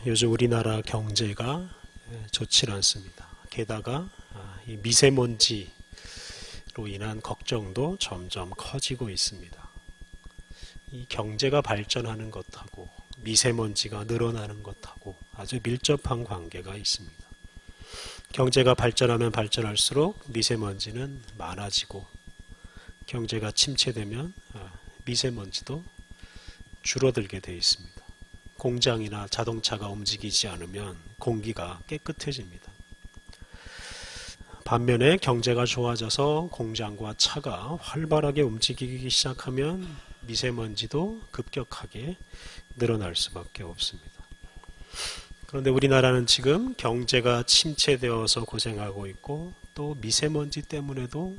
요즘 우리나라 경제가 좋지 않습니다. 게다가 이 미세먼지로 인한 걱정도 점점 커지고 있습니다. 이 경제가 발전하는 것하고 미세먼지가 늘어나는 것하고 아주 밀접한 관계가 있습니다. 경제가 발전하면 발전할수록 미세먼지는 많아지고, 경제가 침체되면 미세먼지도 줄어들게 되어 있습니다. 공장이나 자동차가 움직이지 않으면 공기가 깨끗해집니다. 반면에 경제가 좋아져서 공장과 차가 활발하게 움직이기 시작하면 미세먼지도 급격하게 늘어날 수밖에 없습니다. 그런데 우리나라는 지금 경제가 침체되어서 고생하고 있고, 또 미세먼지 때문에도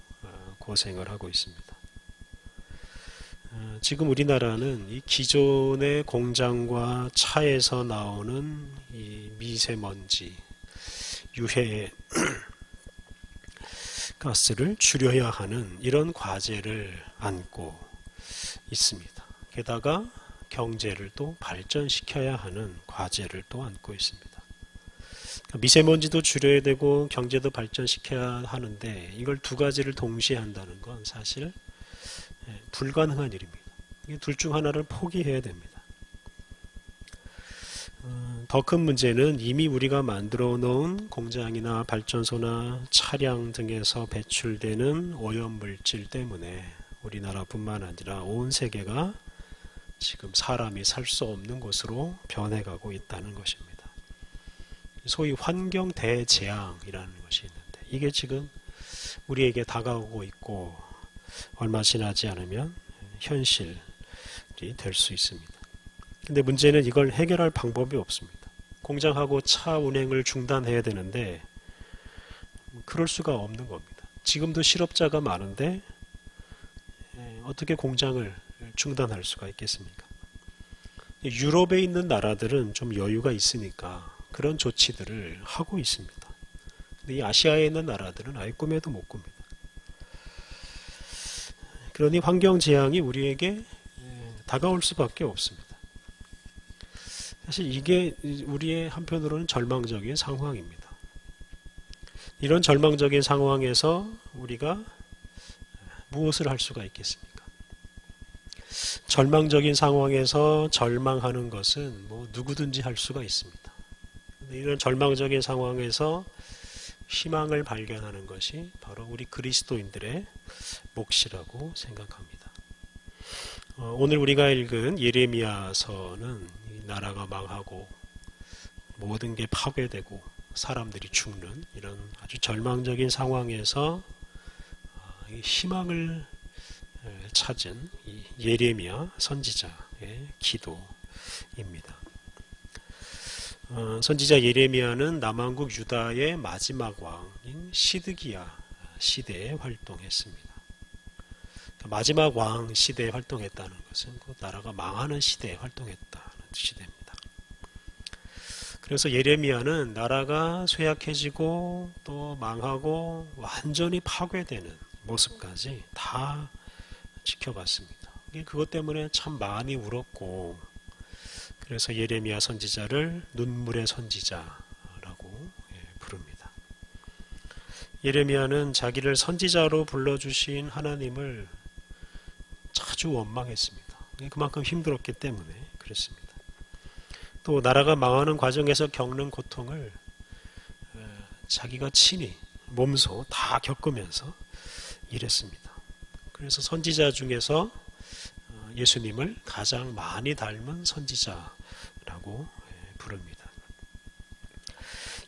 고생을 하고 있습니다. 지금 우리나라는 이 기존의 공장과 차에서 나오는 이 미세먼지, 유해 가스를 줄여야 하는 이런 과제를 안고 있습니다. 게다가 경제를 또 발전시켜야 하는 과제를 또 안고 있습니다. 미세먼지도 줄여야 되고 경제도 발전시켜야 하는데, 이걸 두 가지를 동시에 한다는 건 사실 불가능한 일입니다. 둘 중 하나를 포기해야 됩니다. 더 큰 문제는 이미 우리가 만들어 놓은 공장이나 발전소나 차량 등에서 배출되는 오염물질 때문에 우리나라뿐만 아니라 온 세계가 지금 사람이 살 수 없는 곳으로 변해가고 있다는 것입니다. 소위 환경 대재앙이라는 것이 있는데, 이게 지금 우리에게 다가오고 있고 얼마 지나지 않으면 현실이 될 수 있습니다. 근데 문제는 이걸 해결할 방법이 없습니다. 공장하고 차 운행을 중단해야 되는데 그럴 수가 없는 겁니다. 지금도 실업자가 많은데 어떻게 공장을 중단할 수가 있겠습니까? 유럽에 있는 나라들은 좀 여유가 있으니까 그런 조치들을 하고 있습니다. 근데 이 아시아에 있는 나라들은 아예 꿈에도 못 꿉니다. 그러니 환경재앙이 우리에게 다가올 수밖에 없습니다. 사실 이게 우리의 한편으로는 절망적인 상황입니다. 이런 절망적인 상황에서 우리가 무엇을 할 수가 있겠습니까? 절망적인 상황에서 절망하는 것은 누구든지 할 수가 있습니다. 이런 절망적인 상황에서 희망을 발견하는 것이 바로 우리 그리스도인들의 몫이라고 생각합니다. 오늘 우리가 읽은 예레미야서는 나라가 망하고 모든 게 파괴되고 사람들이 죽는 이런 아주 절망적인 상황에서 희망을 찾은 예레미야 선지자의 기도입니다. 선지자 예레미야는 남왕국 유다의 마지막 왕인 시드기야 시대에 활동했습니다. 마지막 왕 시대에 활동했다는 것은 그 나라가 망하는 시대에 활동했다는 뜻이 됩니다. 그래서 예레미야는 나라가 쇠약해지고 또 망하고 완전히 파괴되는 모습까지 다 지켜봤습니다. 그것 때문에 참 많이 울었고, 그래서 예레미야 선지자를 눈물의 선지자라고 부릅니다. 예레미야는 자기를 선지자로 불러주신 하나님을 자주 원망했습니다. 그만큼 힘들었기 때문에 그랬습니다. 또 나라가 망하는 과정에서 겪는 고통을 자기가 친히 몸소 다 겪으면서 일했습니다. 그래서 선지자 중에서 예수님을 가장 많이 닮은 선지자라고 부릅니다.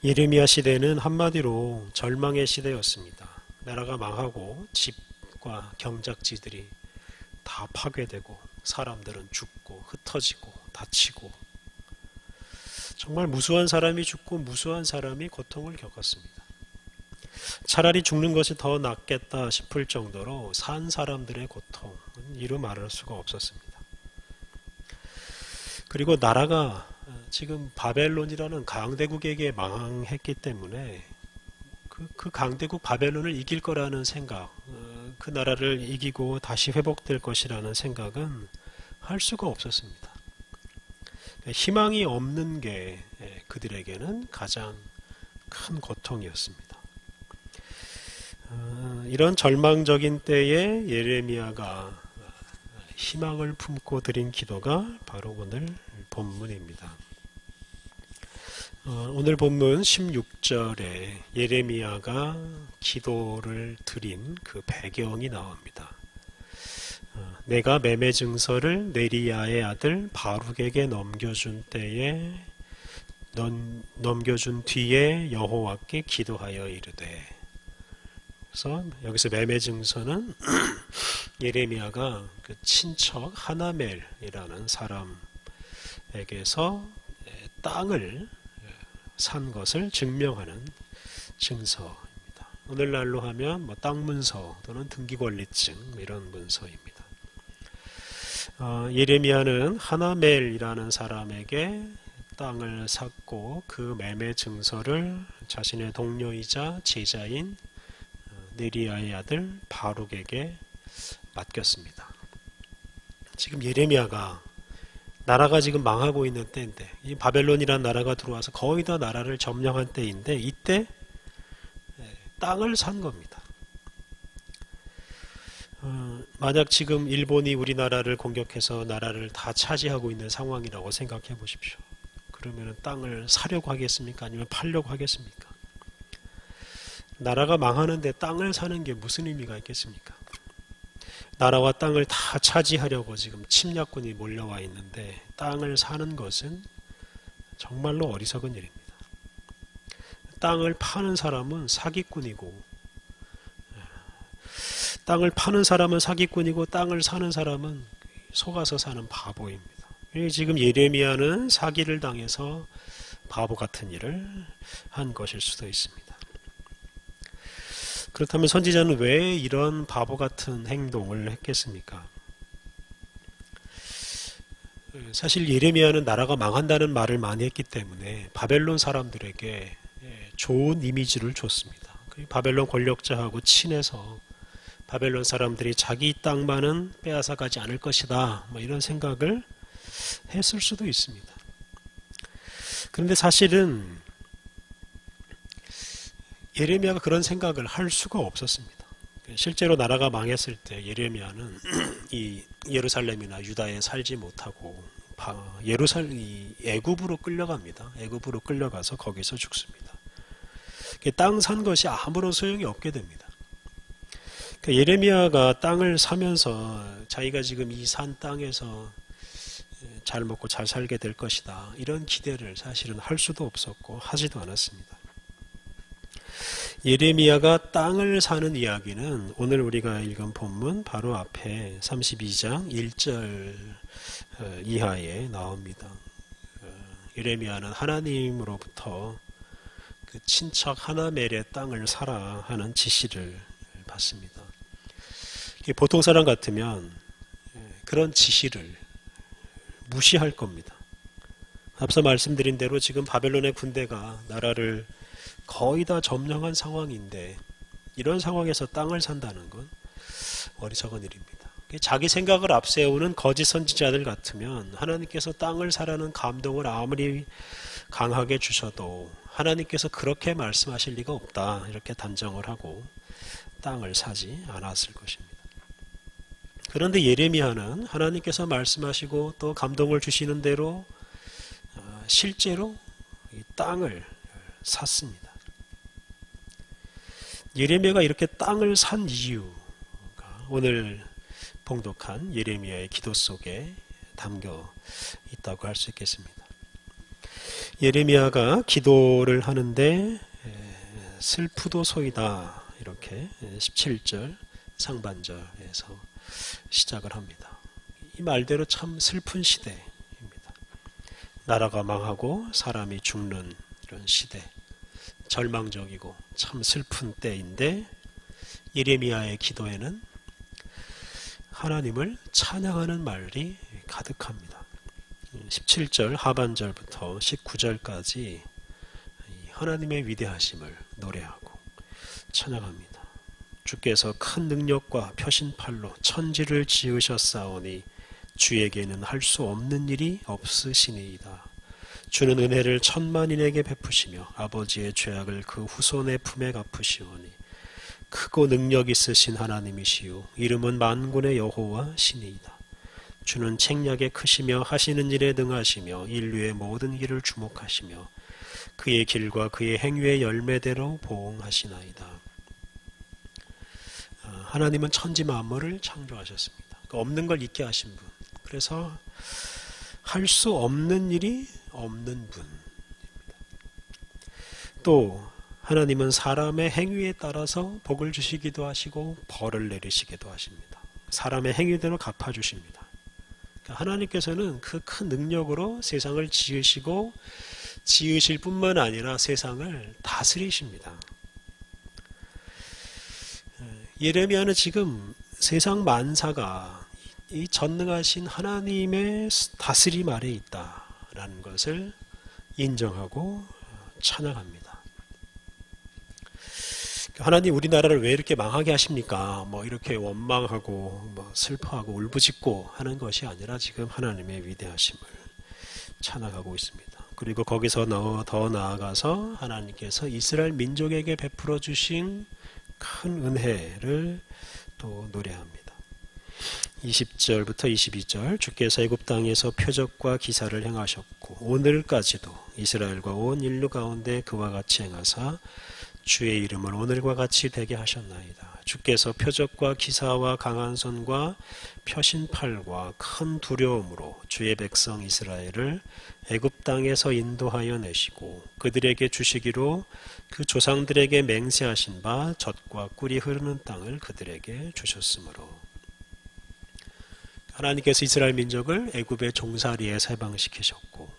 예레미야 시대는 한마디로 절망의 시대였습니다. 나라가 망하고 집과 경작지들이 다 파괴되고 사람들은 죽고 흩어지고 다치고, 정말 무수한 사람이 죽고 무수한 사람이 고통을 겪었습니다. 차라리 죽는 것이 더 낫겠다 싶을 정도로 산 사람들의 고통은 이루 말할 수가 없었습니다. 그리고 나라가 지금 바벨론이라는 강대국에게 망했기 때문에 그 강대국 바벨론을 이길 거라는 생각, 그 나라를 이기고 다시 회복될 것이라는 생각은 할 수가 없었습니다. 희망이 없는 게 그들에게는 가장 큰 고통이었습니다. 이런 절망적인 때에 예레미야가 희망을 품고 드린 기도가 바로 오늘 본문입니다. 오늘 본문 16절에 예레미야가 기도를 드린 그 배경이 나옵니다. 내가 매매 증서를 네리야의 아들 바룩에게 넘겨준 때에 넘겨준 뒤에 여호와께 기도하여 이르되. 그래서 여기서 매매 증서는 예레미야가 그 친척 하나멜이라는 사람에게서 땅을 산 것을 증명하는 증서입니다. 오늘날로 하면 땅 문서 또는 등기권리증 이런 문서입니다. 예레미야는 하나멜이라는 사람에게 땅을 샀고 그 매매 증서를 자신의 동료이자 제자인 네리야의 아들 바룩에게 맡겼습니다. 지금 예레미야가 나라가 지금 망하고 있는 때인데, 이 바벨론이라는 나라가 들어와서 거의 다 나라를 점령한 때인데, 이때 땅을 산 겁니다. 만약 지금 일본이 우리나라를 공격해서 나라를 다 차지하고 있는 상황이라고 생각해 보십시오. 그러면 땅을 사려고 하겠습니까? 아니면 팔려고 하겠습니까? 나라가 망하는데 땅을 사는 게 무슨 의미가 있겠습니까? 나라와 땅을 다 차지하려고 지금 침략군이 몰려와 있는데 땅을 사는 것은 정말로 어리석은 일입니다. 땅을 파는 사람은 사기꾼이고, 땅을 파는 사람은 사기꾼이고 땅을 사는 사람은 속아서 사는 바보입니다. 지금 예레미야는 사기를 당해서 바보 같은 일을 한 것일 수도 있습니다. 그렇다면 선지자는 왜 이런 바보 같은 행동을 했겠습니까? 사실 예레미야는 나라가 망한다는 말을 많이 했기 때문에 바벨론 사람들에게 좋은 이미지를 줬습니다. 바벨론 권력자하고 친해서 바벨론 사람들이 자기 땅만은 빼앗아가지 않을 것이다, 이런 생각을 했을 수도 있습니다. 그런데 사실은 예레미야가 그런 생각을 할 수가 없었습니다. 실제로 나라가 망했을 때 예레미야는 이 예루살렘이나 유다에 살지 못하고 애굽으로 끌려갑니다. 애굽으로 끌려가서 거기서 죽습니다. 땅 산 것이 아무런 소용이 없게 됩니다. 예레미야가 땅을 사면서 자기가 지금 이 산 땅에서 잘 먹고 잘 살게 될 것이다, 이런 기대를 사실은 할 수도 없었고 하지도 않았습니다. 예레미야가 땅을 사는 이야기는 오늘 우리가 읽은 본문 바로 앞에 32장 1절 이하에 나옵니다. 예레미야는 하나님으로부터 그 친척 하나멜의 땅을 사라 하는 지시를 받습니다. 보통 사람 같으면 그런 지시를 무시할 겁니다. 앞서 말씀드린 대로 지금 바벨론의 군대가 나라를 거의 다 점령한 상황인데 이런 상황에서 땅을 산다는 건 어리석은 일입니다. 자기 생각을 앞세우는 거짓 선지자들 같으면 하나님께서 땅을 사라는 감동을 아무리 강하게 주셔도 하나님께서 그렇게 말씀하실 리가 없다, 이렇게 단정을 하고 땅을 사지 않았을 것입니다. 그런데 예레미야는 하나님께서 말씀하시고 또 감동을 주시는 대로 실제로 이 땅을 샀습니다. 예레미야가 이렇게 땅을 산 이유가 오늘 봉독한 예레미야의 기도 속에 담겨 있다고 할 수 있겠습니다. 예레미야가 기도를 하는데 슬프도소이다, 이렇게 17절 상반절에서 시작을 합니다. 이 말대로 참 슬픈 시대입니다. 나라가 망하고 사람이 죽는 이런 시대, 절망적이고 참 슬픈 때인데 예레미야의 기도에는 하나님을 찬양하는 말이 가득합니다. 17절 하반절부터 19절까지 하나님의 위대하심을 노래하고 찬양합니다. 주께서 큰 능력과 표신팔로 천지를 지으셨사오니 주에게는 할 수 없는 일이 없으시니이다. 주는 은혜를 천만인에게 베푸시며 아버지의 죄악을 그 후손의 품에 갚으시오니 크고 능력 있으신 하나님이시요 이름은 만군의 여호와 신이이다. 주는 책략에 크시며 하시는 일에 능하시며 인류의 모든 길을 주목하시며 그의 길과 그의 행위의 열매대로 보응하시나이다. 하나님은 천지 만물을 창조하셨습니다. 없는 걸 있게 하신 분. 그래서 할 수 없는 일이 없는 분입니다. 또 하나님은 사람의 행위에 따라서 복을 주시기도 하시고 벌을 내리시기도 하십니다. 사람의 행위대로 갚아주십니다. 그러니까 하나님께서는 그 큰 능력으로 세상을 지으시고 지으실 뿐만 아니라 세상을 다스리십니다. 예레미야는 지금 세상 만사가 이 전능하신 하나님의 다스림 아래 있다라는 것을 인정하고 찬양합니다. 하나님 우리나라를 왜 이렇게 망하게 하십니까? 이렇게 원망하고 슬퍼하고 울부짖고 하는 것이 아니라 지금 하나님의 위대하심을 찬양하고 있습니다. 그리고 거기서 더 나아가서 하나님께서 이스라엘 민족에게 베풀어 주신 큰 은혜를 또 노래합니다. 20절부터 22절 주께서 애굽 땅에서 표적과 기사를 행하셨고 오늘까지도 이스라엘과 온 인류 가운데 그와 같이 행하사 주의 이름을 오늘과 같이 되게 하셨나이다. 주께서 표적과 기사와 강한 손과 펴신 팔과 큰 두려움으로 주의 백성 이스라엘을 애굽 땅에서 인도하여 내시고 그들에게 주시기로 그 조상들에게 맹세하신 바 젖과 꿀이 흐르는 땅을 그들에게 주셨으므로 하나님께서 이스라엘 민족을 애굽의 종살이에 해방시키셨고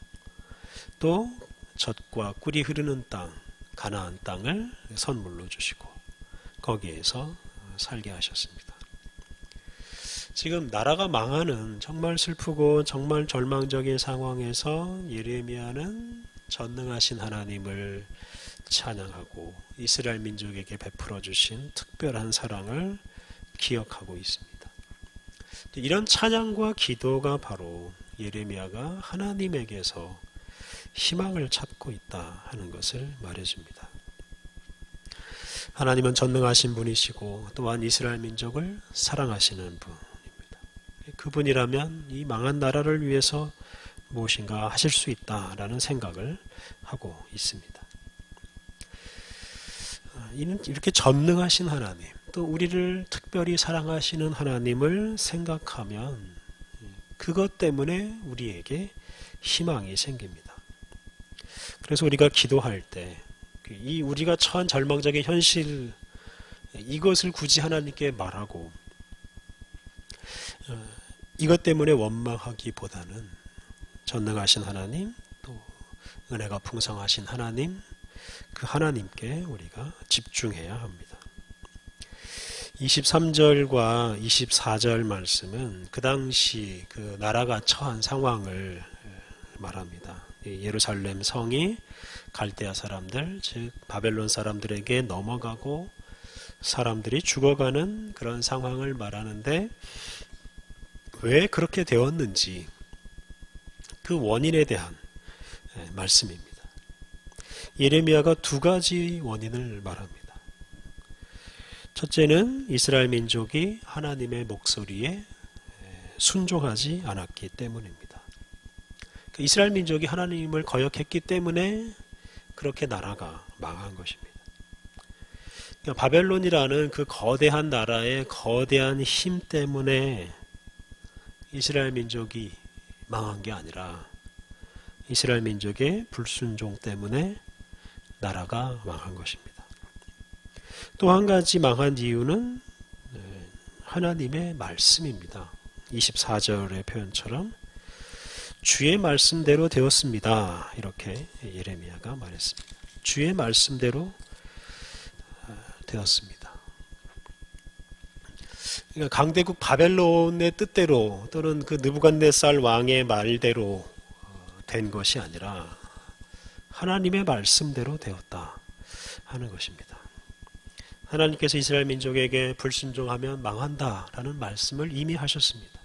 또 젖과 꿀이 흐르는 땅 가나안 땅을 선물로 주시고 거기에서 살게 하셨습니다. 지금 나라가 망하는 정말 슬프고 정말 절망적인 상황에서 예레미야는 전능하신 하나님을 찬양하고 이스라엘 민족에게 베풀어 주신 특별한 사랑을 기억하고 있습니다. 이런 찬양과 기도가 바로 예레미야가 하나님에게서 희망을 찾고 있다 하는 것을 말해줍니다. 하나님은 전능하신 분이시고 또한 이스라엘 민족을 사랑하시는 분입니다. 그분이라면 이 망한 나라를 위해서 무엇인가 하실 수 있다라는 생각을 하고 있습니다. 이렇게 전능하신 하나님, 또 우리를 특별히 사랑하시는 하나님을 생각하면 그것 때문에 우리에게 희망이 생깁니다. 그래서 우리가 기도할 때 이 우리가 처한 절망적인 현실 이것을 굳이 하나님께 말하고 이것 때문에 원망하기보다는 전능하신 하나님 또 은혜가 풍성하신 하나님 그 하나님께 우리가 집중해야 합니다. 23절과 24절 말씀은 그 당시 그 나라가 처한 상황을 말합니다. 예루살렘 성이 갈대아 사람들, 즉 바벨론 사람들에게 넘어가고 사람들이 죽어가는 그런 상황을 말하는데 왜 그렇게 되었는지 그 원인에 대한 말씀입니다. 예레미야가 두 가지 원인을 말합니다. 첫째는 이스라엘 민족이 하나님의 목소리에 순종하지 않았기 때문입니다. 이스라엘 민족이 하나님을 거역했기 때문에 그렇게 나라가 망한 것입니다. 그러니까 바벨론이라는 그 거대한 나라의 거대한 힘 때문에 이스라엘 민족이 망한 게 아니라 이스라엘 민족의 불순종 때문에 나라가 망한 것입니다. 또 한 가지 망한 이유는 하나님의 말씀입니다. 24절의 표현처럼 주의 말씀대로 되었습니다. 이렇게 예레미야가 말했습니다. 주의 말씀대로 되었습니다. 그러니까 강대국 바벨론의 뜻대로 또는 그 느부갓네살 왕의 말대로 된 것이 아니라 하나님의 말씀대로 되었다 하는 것입니다. 하나님께서 이스라엘 민족에게 불순종하면 망한다라는 말씀을 이미 하셨습니다.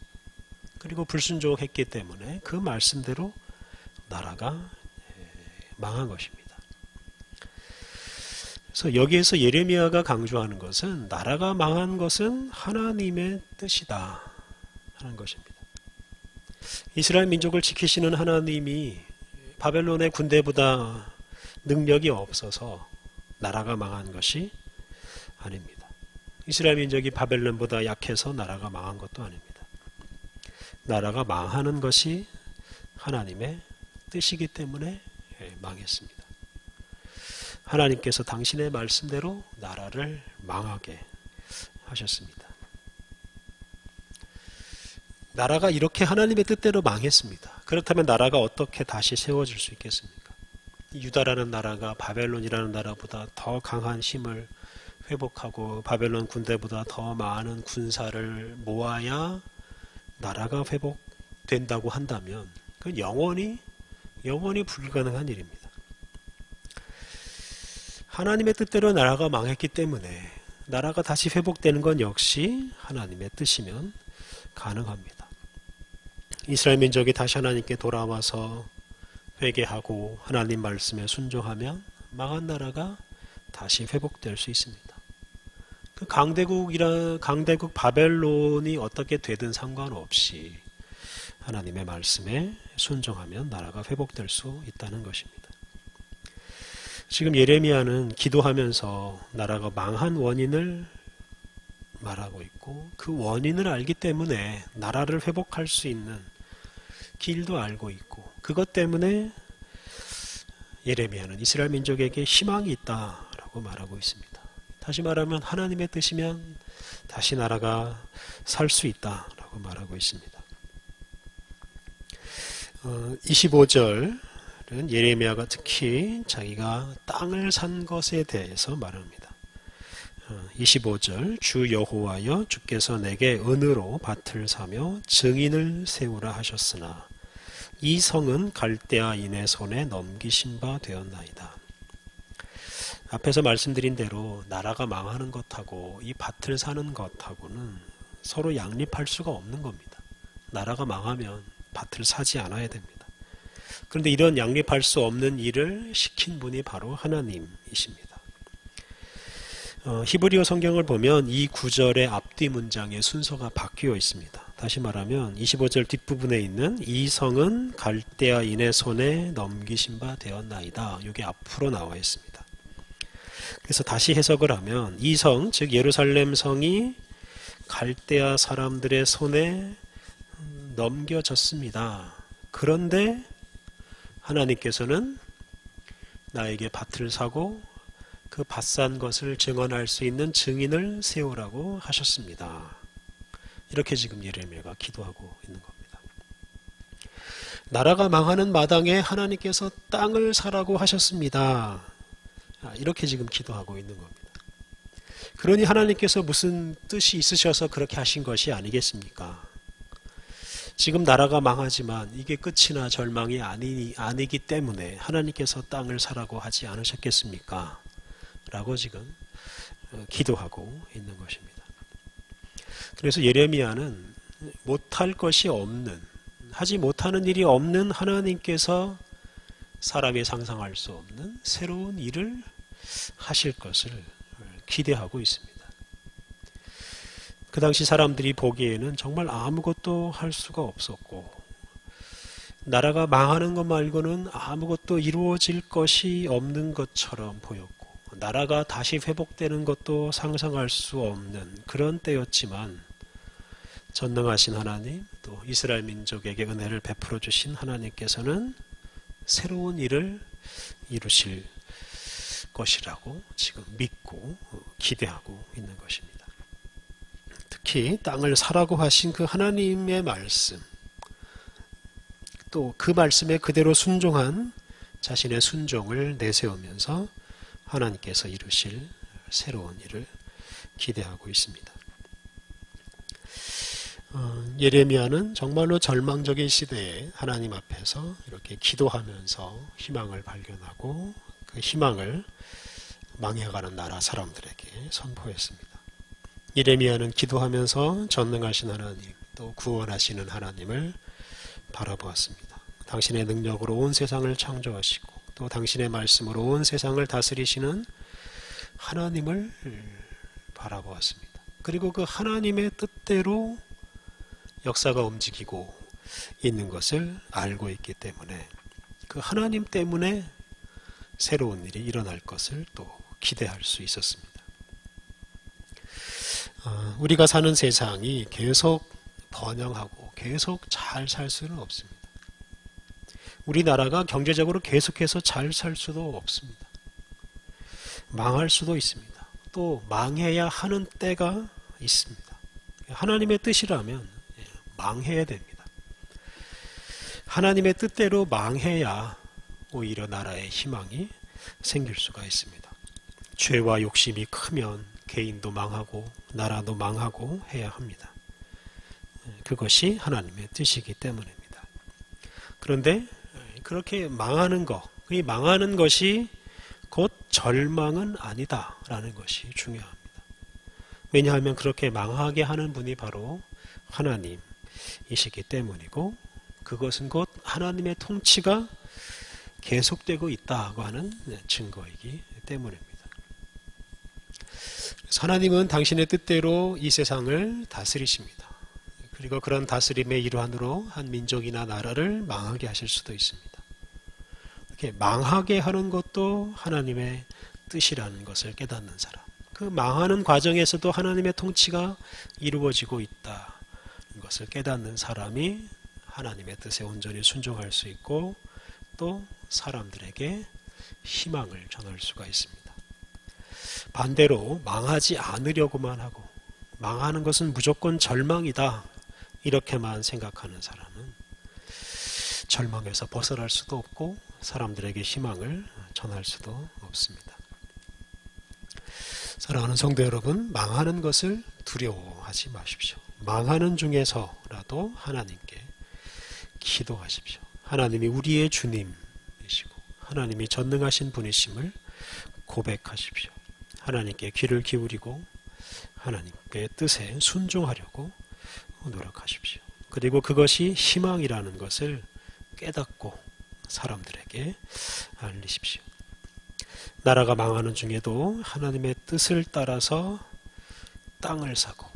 그리고 불순종했기 때문에 그 말씀대로 나라가 망한 것입니다. 그래서 여기에서 예레미야가 강조하는 것은 나라가 망한 것은 하나님의 뜻이다 하는 것입니다. 이스라엘 민족을 지키시는 하나님이 바벨론의 군대보다 능력이 없어서 나라가 망한 것이 아닙니다. 이스라엘 민족이 바벨론보다 약해서 나라가 망한 것도 아닙니다. 나라가 망하는 것이 하나님의 뜻이기 때문에 망했습니다. 하나님께서 당신의 말씀대로 나라를 망하게 하셨습니다. 나라가 이렇게 하나님의 뜻대로 망했습니다. 그렇다면 나라가 어떻게 다시 세워질 수 있겠습니까? 유다라는 나라가 바벨론이라는 나라보다 더 강한 힘을 회복하고 바벨론 군대보다 더 많은 군사를 모아야 나라가 회복된다고 한다면 그건 영원히 불가능한 일입니다. 하나님의 뜻대로 나라가 망했기 때문에 나라가 다시 회복되는 건 역시 하나님의 뜻이면 가능합니다. 이스라엘 민족이 다시 하나님께 돌아와서 회개하고 하나님 말씀에 순종하면 망한 나라가 다시 회복될 수 있습니다. 그 강대국 바벨론이 어떻게 되든 상관없이 하나님의 말씀에 순종하면 나라가 회복될 수 있다는 것입니다. 지금 예레미야는 기도하면서 나라가 망한 원인을 말하고 있고 그 원인을 알기 때문에 나라를 회복할 수 있는 길도 알고 있고 그것 때문에 예레미야는 이스라엘 민족에게 희망이 있다라고 말하고 있습니다. 다시 말하면 하나님의 뜻이면 다시 나라가 살 수 있다라고 말하고 있습니다. 25절 예레미야가 특히 자기가 땅을 산 것에 대해서 말합니다. 25절 주 여호와여 주께서 내게 은으로 밭을 사며 증인을 세우라 하셨으나 이 성은 갈대아인의 손에 넘기신 바 되었나이다. 앞에서 말씀드린 대로 나라가 망하는 것하고 이 밭을 사는 것하고는 서로 양립할 수가 없는 겁니다. 나라가 망하면 밭을 사지 않아야 됩니다. 그런데 이런 양립할 수 없는 일을 시킨 분이 바로 하나님이십니다. 히브리어 성경을 보면 이 구절의 앞뒤 문장의 순서가 바뀌어 있습니다. 다시 말하면 25절 뒷부분에 있는 이 성은 갈대아인의 손에 넘기신 바 되었나이다. 이게 앞으로 나와 있습니다. 그래서 다시 해석을 하면 이 성, 즉 예루살렘 성이 갈대아 사람들의 손에 넘겨졌습니다. 그런데 하나님께서는 나에게 밭을 사고 그 밭 산 것을 증언할 수 있는 증인을 세우라고 하셨습니다. 이렇게 지금 예레미야가 기도하고 있는 겁니다. 나라가 망하는 마당에 하나님께서 땅을 사라고 하셨습니다. 이렇게 지금 기도하고 있는 겁니다. 그러니 하나님께서 무슨 뜻이 있으셔서 그렇게 하신 것이 아니겠습니까? 지금 나라가 망하지만 이게 끝이나 절망이 아니기 때문에 하나님께서 땅을 사라고 하지 않으셨겠습니까? 라고 지금 기도하고 있는 것입니다. 그래서 예레미야는 못할 것이 없는, 하지 못하는 일이 없는 하나님께서 사람이 상상할 수 없는 새로운 일을 하실 것을 기대하고 있습니다. 그 당시 사람들이 보기에는 정말 아무것도 할 수가 없었고 나라가 망하는 것 말고는 아무것도 이루어질 것이 없는 것처럼 보였고 나라가 다시 회복되는 것도 상상할 수 없는 그런 때였지만 전능하신 하나님 또 이스라엘 민족에게 은혜를 베풀어 주신 하나님께서는 새로운 일을 이루실 것이라고 지금 믿고 기대하고 있는 것입니다. 특히 땅을 사라고 하신 그 하나님의 말씀 또 그 말씀에 그대로 순종한 자신의 순종을 내세우면서 하나님께서 이루실 새로운 일을 기대하고 있습니다. 예레미야는 정말로 절망적인 시대에 하나님 앞에서 이렇게 기도하면서 희망을 발견하고 그 희망을 망해가는 나라 사람들에게 선포했습니다. 예레미야는 기도하면서 전능하신 하나님 또 구원하시는 하나님을 바라보았습니다. 당신의 능력으로 온 세상을 창조하시고 또 당신의 말씀으로 온 세상을 다스리시는 하나님을 바라보았습니다. 그리고 그 하나님의 뜻대로 역사가 움직이고 있는 것을 알고 있기 때문에 그 하나님 때문에 새로운 일이 일어날 것을 또 기대할 수 있었습니다. 우리가 사는 세상이 계속 번영하고 계속 잘 살 수는 없습니다. 우리나라가 경제적으로 계속해서 잘 살 수도 없습니다. 망할 수도 있습니다. 또 망해야 하는 때가 있습니다. 하나님의 뜻이라면 망해야 됩니다. 하나님의 뜻대로 망해야 오히려 나라의 희망이 생길 수가 있습니다. 죄와 욕심이 크면 개인도 망하고 나라도 망하고 해야 합니다. 그것이 하나님의 뜻이기 때문입니다. 그런데 그렇게 망하는 것, 이 망하는 것이 곧 절망은 아니다라는 것이 중요합니다. 왜냐하면 그렇게 망하게 하는 분이 바로 하나님이시기 때문이고 그것은 곧 하나님의 통치가 계속되고 있다고 하는 증거이기 때문입니다. 하나님은 당신의 뜻대로 이 세상을 다스리십니다. 그리고 그런 다스림의 일환으로 한 민족이나 나라를 망하게 하실 수도 있습니다. 이렇게 망하게 하는 것도 하나님의 뜻이라는 것을 깨닫는 사람, 그 망하는 과정에서도 하나님의 통치가 이루어지고 있다는 것을 깨닫는 사람이 하나님의 뜻에 온전히 순종할 수 있고 또 사람들에게 희망을 전할 수가 있습니다. 반대로 망하지 않으려고만 하고 망하는 것은 무조건 절망이다 이렇게만 생각하는 사람은 절망에서 벗어날 수도 없고 사람들에게 희망을 전할 수도 없습니다. 사랑하는 성도 여러분, 망하는 것을 두려워하지 마십시오. 망하는 중에서라도 하나님께 기도하십시오. 하나님이 우리의 주님이시고 하나님이 전능하신 분이심을 고백하십시오. 하나님께 귀를 기울이고 하나님의 뜻에 순종하려고 노력하십시오. 그리고 그것이 희망이라는 것을 깨닫고 사람들에게 알리십시오. 나라가 망하는 중에도 하나님의 뜻을 따라서 땅을 사고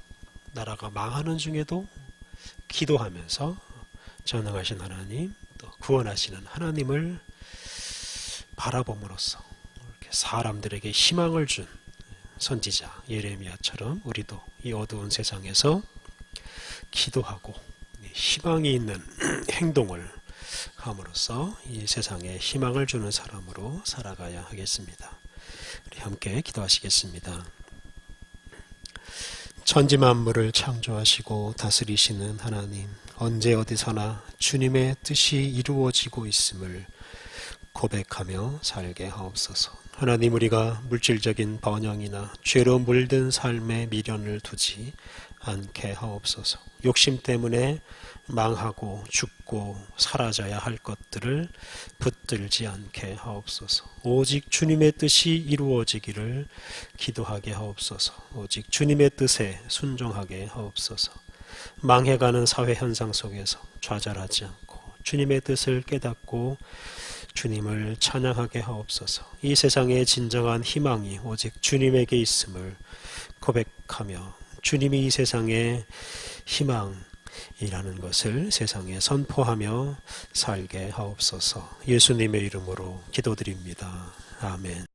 나라가 망하는 중에도 기도하면서 전능하신 하나님 또 구원하시는 하나님을 바라봄으로써 이렇게 사람들에게 희망을 준 선지자 예레미야처럼 우리도 이 어두운 세상에서 기도하고 희망이 있는 행동을 함으로써 이 세상에 희망을 주는 사람으로 살아가야 하겠습니다. 우리 함께 기도하시겠습니다. 천지 만물을 창조하시고 다스리시는 하나님, 언제 어디서나 주님의 뜻이 이루어지고 있음을 고백하며 살게 하옵소서. 하나님, 우리가 물질적인 번영이나 죄로 물든 삶에 미련을 두지 않게 하옵소서. 욕심 때문에 망하고 죽고 사라져야 할 것들을 붙들지 않게 하옵소서. 오직 주님의 뜻이 이루어지기를 기도하게 하옵소서. 오직 주님의 뜻에 순종하게 하옵소서. 망해가는 사회 현상 속에서 좌절하지 않고 주님의 뜻을 깨닫고 주님을 찬양하게 하옵소서. 이 세상의 진정한 희망이 오직 주님에게 있음을 고백하며 주님이 이 세상의 희망이라는 것을 세상에 선포하며 살게 하옵소서. 예수님의 이름으로 기도드립니다. 아멘.